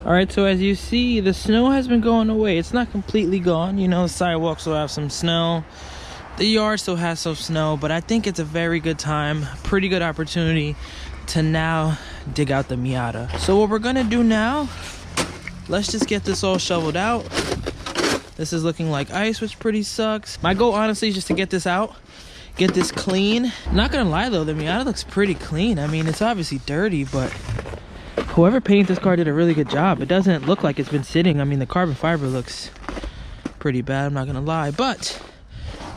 All right, so as you see, the snow has been going away. It's not completely gone. You know, the sidewalks still have some snow. The yard still has some snow, but I think it's a very good time, pretty good opportunity to now dig out the Miata. So what we're gonna do now, let's just get this all shoveled out. This is looking like ice, which pretty sucks. My goal, honestly, is just to get this out, get this clean. Not gonna lie though, the Miata looks pretty clean. I mean, it's obviously dirty, but whoever painted this car did a really good job. It doesn't look like it's been sitting. I mean, the carbon fiber looks pretty bad, I'm not gonna lie. But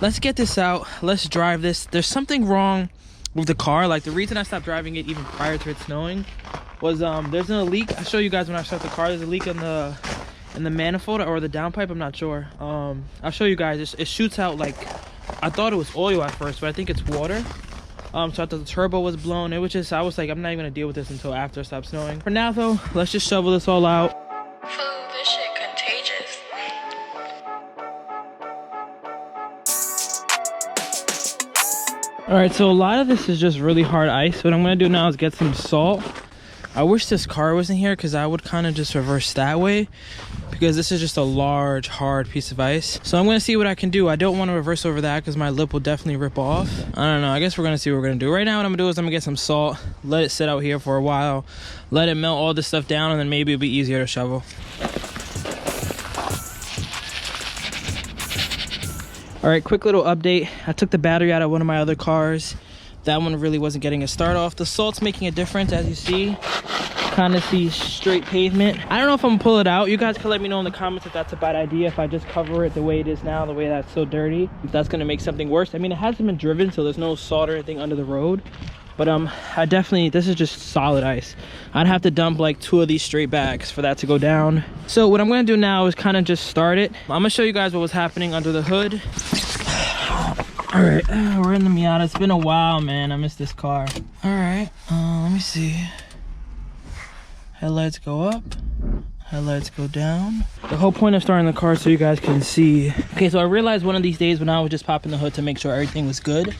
let's get this out, let's drive this. There's something wrong with the car. Like, the reason I stopped driving it even prior to it snowing was there's a leak. I'll show you guys when I start the car. There's a leak in the manifold or the downpipe, I'm not sure. I'll show you guys. It shoots out, like, I thought it was oil at first, but I think it's water. So I thought the turbo was blown. It was just, I was like, I'm not even gonna deal with this until after it stops snowing. For now though, let's just shovel this all out. Food, this shit contagious. All right, so a lot of this is just really hard ice. What I'm gonna do now is get some salt. I wish this car wasn't here because I would kind of just reverse that way, because this is just a large, hard piece of ice. So I'm gonna see what I can do. I don't want to reverse over that because my lip will definitely rip off. I don't know, I guess we're gonna see what we're gonna do. Right now what I'm gonna do is I'm gonna get some salt, let it sit out here for a while, let it melt all this stuff down, and then maybe it'll be easier to shovel. All right, quick little update. I took the battery out of one of my other cars. That one really wasn't getting a start off. The salt's making a difference, as you see. Kind of see straight pavement. I don't know if I'm gonna pull it out. You guys can let me know in the comments if that's a bad idea, if I just cover it the way it is now, the way that's so dirty, if that's gonna make something worse. I mean, it hasn't been driven, so there's no salt or anything under the road. But I definitely, this is just solid ice. I'd have to dump like 2 of these straight bags for that to go down. So what I'm gonna do now is kind of just start it. I'm gonna show you guys what was happening under the hood. All right, we're in the Miata. It's been a while, man. I miss this car. All right, let me see. Headlights go up, headlights go down. The whole point of starting the car is so you guys can see. Okay, so I realized one of these days when I was just popping the hood to make sure everything was good,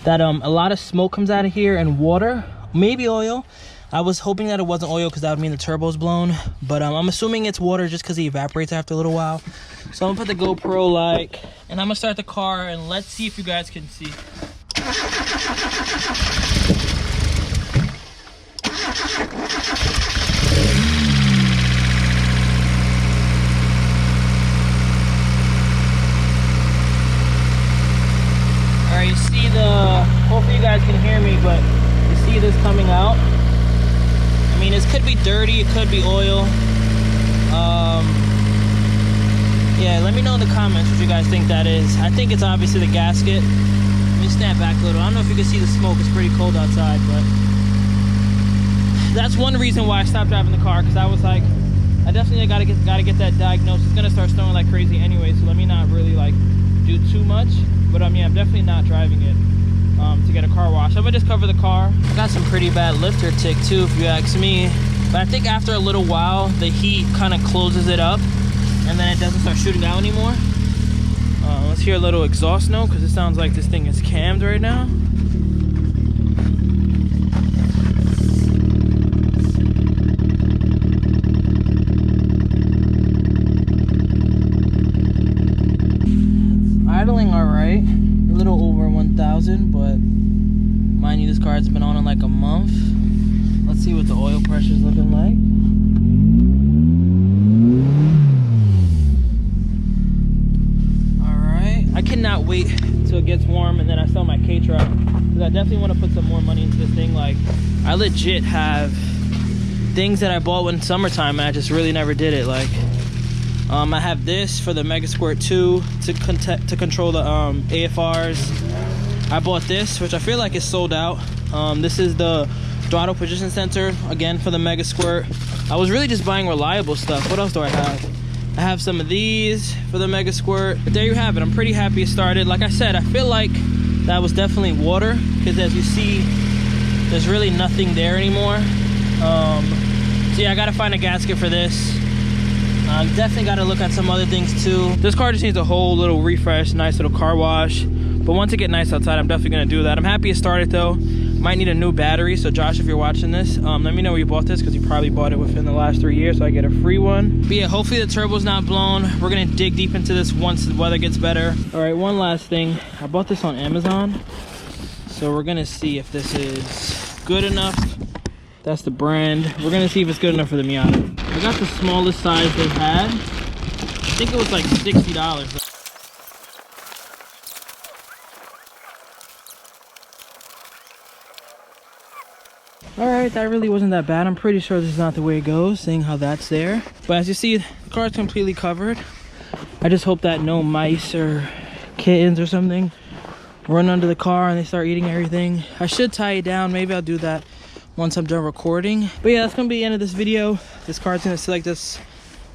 that a lot of smoke comes out of here and water, maybe oil. I was hoping that it wasn't oil because that would mean the turbo's blown, but I'm assuming it's water just because it evaporates after a little while. So I'm gonna put the GoPro like, and I'm gonna start the car, and let's see if you guys can see. All right, you see hopefully you guys can hear me, but you see this coming out. I mean, this could be dirty, it could be oil. Yeah, let me know in the comments what you guys think that is. I think it's obviously the gasket. Let me snap back a little. I don't know if you can see the smoke. It's pretty cold outside, but that's one reason why I stopped driving the car, because I was like, I definitely gotta get that diagnosed. It's gonna start snowing like crazy anyway, so let me not really like do too much. But I mean, I'm definitely not driving it to get a car wash. I'm gonna just cover the car. I got some pretty bad lifter tick too, if you ask me. But I think after a little while, the heat kind of closes it up, and then it doesn't start shooting out anymore. Let's hear a little exhaust note, because it sounds like this thing is cammed right now. Idling all right, a little over 1,000, but mind you, this car has been on in like a month. Let's see what the oil pressure is looking like. I cannot wait till it gets warm and then I sell my K-Truck, because I definitely want to put some more money into this thing. Like, I legit have things that I bought in summertime and I just really never did it. Like, I have this for the Mega Squirt 2 to control the AFRs. I bought this, which I feel like is sold out. This is the throttle position sensor, again for the Mega Squirt. I was really just buying reliable stuff. What else do I have? I have some of these for the Mega Squirt. But there you have it. I'm pretty happy it started. Like I said, I feel like that was definitely water, because as you see, there's really nothing there anymore. So yeah, I gotta find a gasket for this. Definitely gotta look at some other things too. This car just needs a whole little refresh, nice little car wash. But once it gets nice outside, I'm definitely gonna do that. I'm happy it started though. Might need a new battery, so Josh, if you're watching this, let me know where you bought this, because you probably bought it within the last 3 years, so I get a free one. But yeah, hopefully the turbo's not blown. We're gonna dig deep into this once the weather gets better. All right, one last thing. I bought this on Amazon, so we're gonna see if this is good enough. That's the brand. We're gonna see if it's good enough for the Miata. I got the smallest size they had. I think it was like $60. All right, that really wasn't that bad. I'm pretty sure this is not the way it goes, seeing how that's there. But as you see, the car's completely covered. I just hope that no mice or kittens or something run under the car and they start eating everything. I should tie it down. Maybe I'll do that once I'm done recording. But yeah, that's gonna be the end of this video. This car's gonna sit like this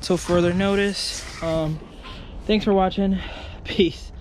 till further notice. Thanks for watching. Peace.